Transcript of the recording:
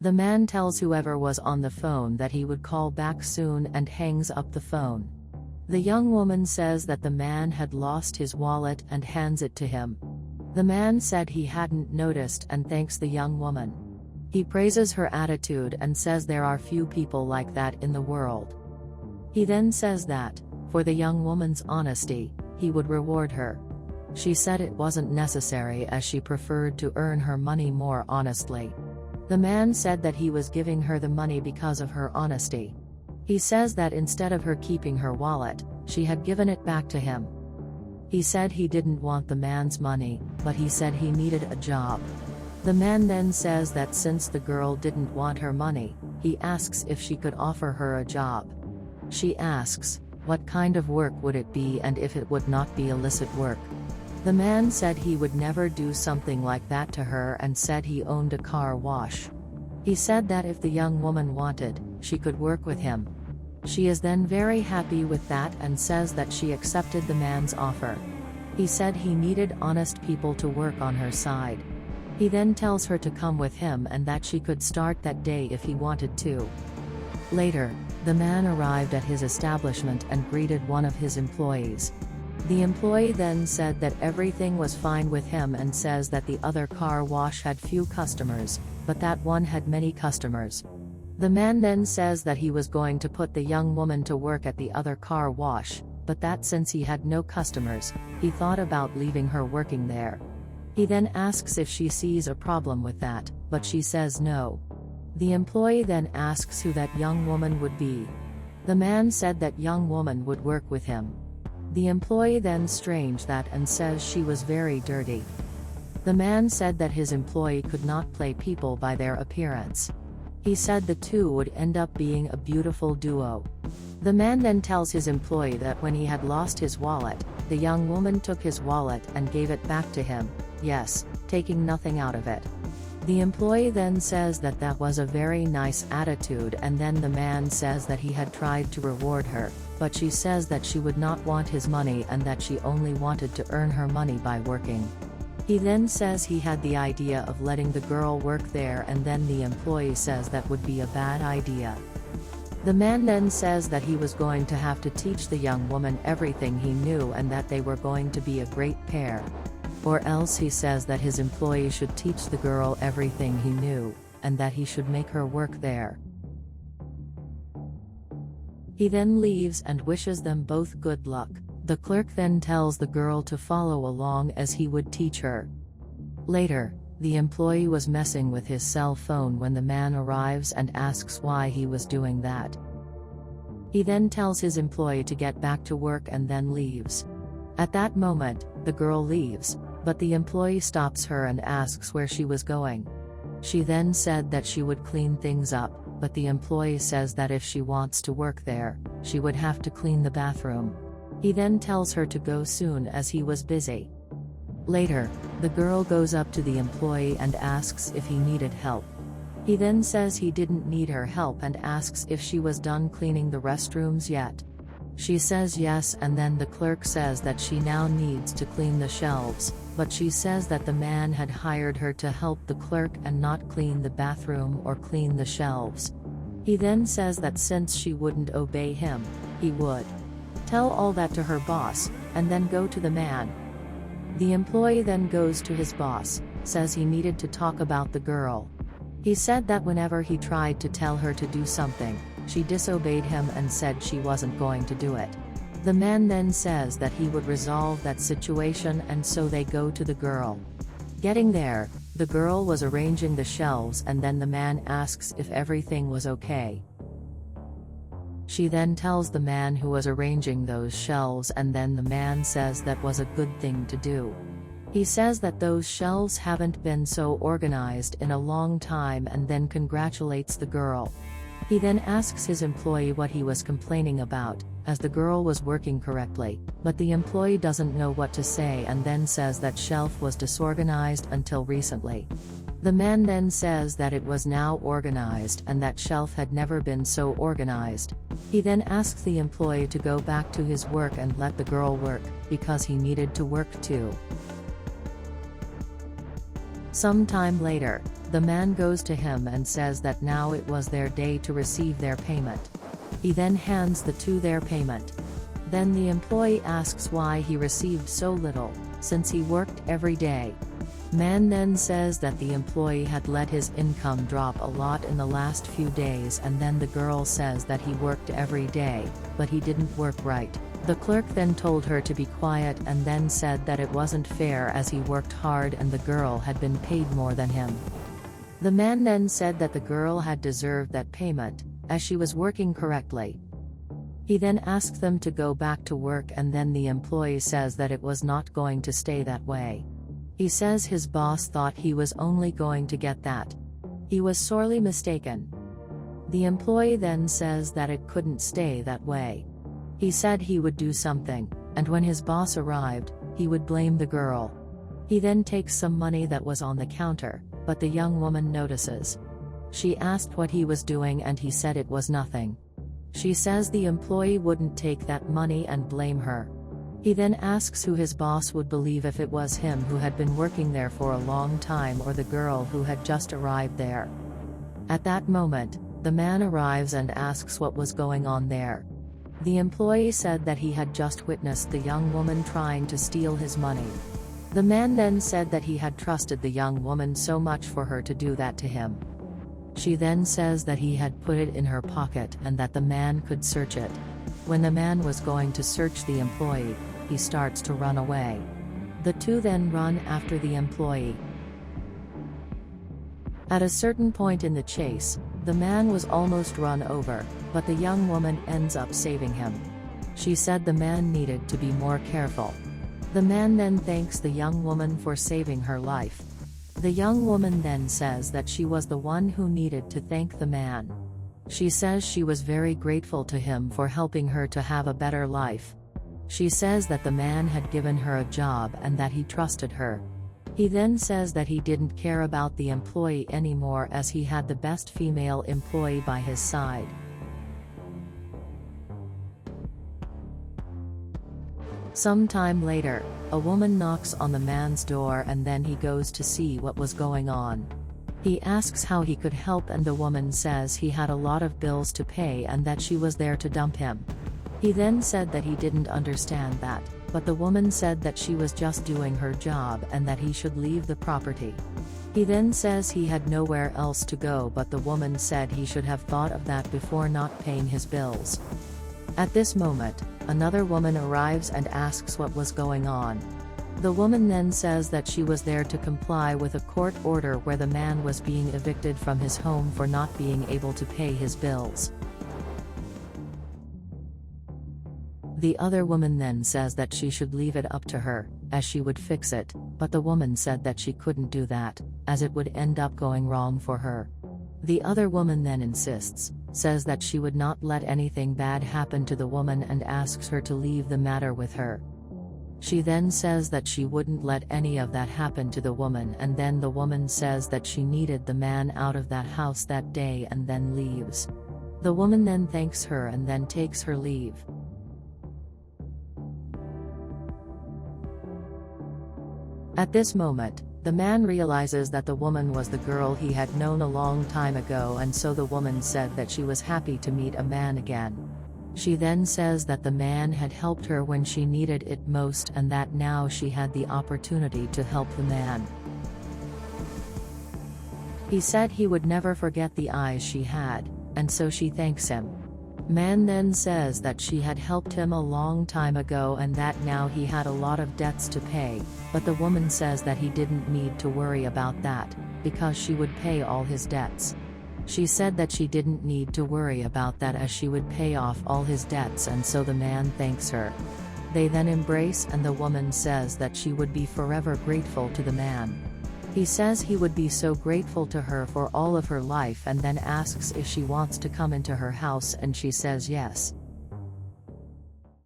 The man tells whoever was on the phone that he would call back soon and hangs up the phone. The young woman says that the man had lost his wallet and hands it to him. The man said he hadn't noticed and thanks the young woman. He praises her attitude and says there are few people like that in the world. He then says that, for the young woman's honesty, he would reward her. She said it wasn't necessary as she preferred to earn her money more honestly. The man said that he was giving her the money because of her honesty. He says that instead of her keeping her wallet, she had given it back to him. He said he didn't want the man's money, but he said he needed a job. The man then says that since the girl didn't want her money, he asks if she could offer her a job. She asks, what kind of work would it be and if it would not be illicit work. The man said he would never do something like that to her and said he owned a car wash. He said that if the young woman wanted, she could work with him. She is then very happy with that and says that she accepted the man's offer. He said he needed honest people to work on her side. He then tells her to come with him and that she could start that day if he wanted to. Later, the man arrived at his establishment and greeted one of his employees. The employee then said that everything was fine with him and says that the other car wash had few customers, but that one had many customers. The man then says that he was going to put the young woman to work at the other car wash, but that since he had no customers, he thought about leaving her working there. He then asks if she sees a problem with that, but she says no. The employee then asks who that young woman would be. The man said that young woman would work with him. The employee then strange that and says she was very dirty. The man said that his employee could not play people by their appearance. He said the two would end up being a beautiful duo. The man then tells his employee that when he had lost his wallet, the young woman took his wallet and gave it back to him, yes, taking nothing out of it. The employee then says that that was a very nice attitude and then the man says that he had tried to reward her, but she says that she would not want his money and that she only wanted to earn her money by working. He then says he had the idea of letting the girl work there and then the employee says that would be a bad idea. The man then says that he was going to have to teach the young woman everything he knew and that they were going to be a great pair. Or else he says that his employee should teach the girl everything he knew, and that he should make her work there. He then leaves and wishes them both good luck. The clerk then tells the girl to follow along as he would teach her. Later, the employee was messing with his cell phone when the man arrives and asks why he was doing that. He then tells his employee to get back to work and then leaves. At that moment, the girl leaves, but the employee stops her and asks where she was going. She then said that she would clean things up, but the employee says that if she wants to work there, she would have to clean the bathroom. He then tells her to go soon as he was busy. Later, the girl goes up to the employee and asks if he needed help. He then says he didn't need her help and asks if she was done cleaning the restrooms yet. She says yes and then the clerk says that she now needs to clean the shelves, but she says that the man had hired her to help the clerk and not clean the bathroom or clean the shelves. He then says that since she wouldn't obey him, he would tell all that to her boss, and then go to the man. The employee then goes to his boss, says he needed to talk about the girl. He said that whenever he tried to tell her to do something, she disobeyed him and said she wasn't going to do it. The man then says that he would resolve that situation and so they go to the girl. Getting there, the girl was arranging the shelves and then the man asks if everything was okay. She then tells the man who was arranging those shelves and then the man says that was a good thing to do. He says that those shelves haven't been so organized in a long time and then congratulates the girl. He then asks his employee what he was complaining about, as the girl was working correctly, but the employee doesn't know what to say and then says that shelf was disorganized until recently. The man then says that it was now organized and that shelf had never been so organized. He then asks the employee to go back to his work and let the girl work, because he needed to work too. Some time later, The man goes to him and says that now it was their day to receive their payment. He then hands the two their payment. Then the employee asks why he received so little, since he worked every day. Man then says that the employee had let his income drop a lot in the last few days, and then the girl says that he worked every day, but he didn't work right. The clerk then told her to be quiet and then said that it wasn't fair as he worked hard and the girl had been paid more than him. The man then said that the girl had deserved that payment, as she was working correctly. He then asked them to go back to work, and then the employee says that it was not going to stay that way. He says his boss thought he was only going to get that. He was sorely mistaken. The employee then says that it couldn't stay that way. He said he would do something, and when his boss arrived, he would blame the girl. He then takes some money that was on the counter, but the young woman notices. She asked what he was doing and he said it was nothing. She says the employee wouldn't take that money and blame her. He then asks who his boss would believe, if it was him who had been working there for a long time or the girl who had just arrived there. At that moment, the man arrives and asks what was going on there. The employee said that he had just witnessed the young woman trying to steal his money. The man then said that he had trusted the young woman so much for her to do that to him. She then says that he had put it in her pocket and that the man could search it. When the man was going to search the employee, he starts to run away. The two then run after the employee. At a certain point in the chase, the man was almost run over, but the young woman ends up saving him. She said the man needed to be more careful. The man then thanks the young woman for saving her life. The young woman then says that she was the one who needed to thank the man. She says she was very grateful to him for helping her to have a better life. She says that the man had given her a job and that he trusted her. He then says that he didn't care about the employee anymore as he had the best female employee by his side. Sometime later, a woman knocks on the man's door and then he goes to see what was going on. He asks how he could help and the woman says he had a lot of bills to pay and that she was there to dump him. He then said that he didn't understand that, but the woman said that she was just doing her job and that he should leave the property. He then says he had nowhere else to go, but the woman said he should have thought of that before not paying his bills. At this moment, another woman arrives and asks what was going on. The woman then says that she was there to comply with a court order where the man was being evicted from his home for not being able to pay his bills. The other woman then says that she should leave it up to her, as she would fix it, but the woman said that she couldn't do that, as it would end up going wrong for her. The other woman then insists, says that she would not let anything bad happen to the woman and asks her to leave the matter with her. She then says that she wouldn't let any of that happen to the woman, and then the woman says that she needed the man out of that house that day and then leaves. The woman then thanks her and then takes her leave. At this moment, the man realizes that the woman was the girl he had known a long time ago, and so the woman said that she was happy to meet a man again. She then says that the man had helped her when she needed it most and that now she had the opportunity to help the man. He said he would never forget the eyes she had, and so she thanks him. Man then says that she had helped him a long time ago and that now he had a lot of debts to pay, but the woman says that he didn't need to worry about that, because she would pay all his debts. She said that she didn't need to worry about that as she would pay off all his debts, and so the man thanks her. They then embrace and the woman says that she would be forever grateful to the man. He says he would be so grateful to her for all of her life and then asks if she wants to come into her house and she says yes.